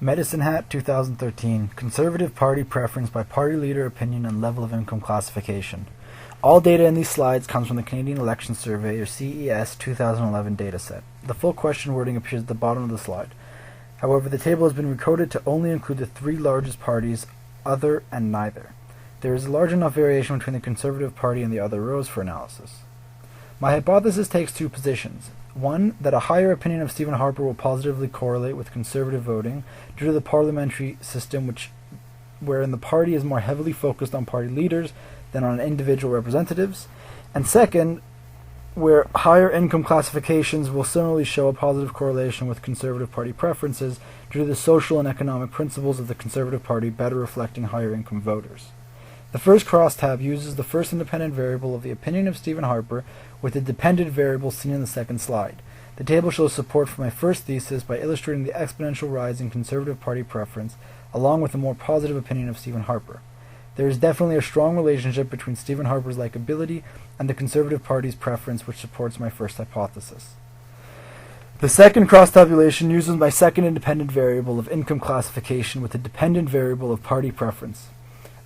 Medicinehat 2013, Conservative Party Preference by Party Leader Opinion and Level of Income Classification. All data in these slides comes from the Canadian Election Survey, or CES 2011 dataset. The full question wording appears at the bottom of the slide. However, the table has been recoded to only include the three largest parties, other and neither. There is a large enough variation between the Conservative Party and the other rows for analysis. My hypothesis takes two positions. One, that a higher opinion of Stephen Harper will positively correlate with Conservative voting due to the parliamentary system wherein the party is more heavily focused on party leaders than on individual representatives. And second, where higher income classifications will similarly show a positive correlation with Conservative Party preferences due to the social and economic principles of the Conservative Party better reflecting higher income voters. The first crosstab uses the first independent variable of the opinion of Stephen Harper with the dependent variable seen in the second slide. The table shows support for my first thesis by illustrating the exponential rise in Conservative Party preference along with a more positive opinion of Stephen Harper. There is definitely a strong relationship between Stephen Harper's likability and the Conservative Party's preference, which supports my first hypothesis. The second cross-tabulation uses my second independent variable of income classification with a dependent variable of party preference.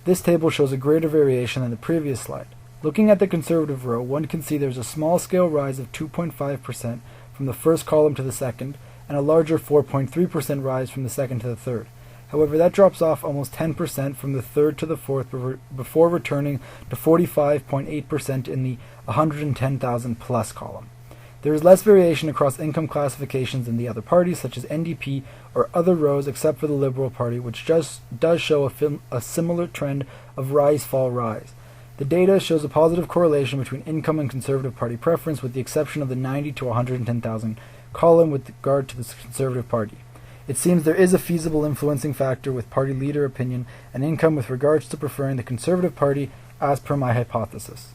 This table shows a greater variation than the previous slide. Looking at the Conservative row, one can see there's a small-scale rise of 2.5% from the first column to the second, and a larger 4.3% rise from the second to the third. However, that drops off almost 10% from the third to the fourth before returning to 45.8% in the 110,000 plus column. There is less variation across income classifications in the other parties, such as NDP or other rows, except for the Liberal Party, which does show a similar trend of rise-fall-rise. The data shows a positive correlation between income and Conservative Party preference, with the exception of the 90 to 110,000 column with regard to the Conservative Party. It seems there is a feasible influencing factor with party leader opinion and income with regards to preferring the Conservative Party as per my hypothesis.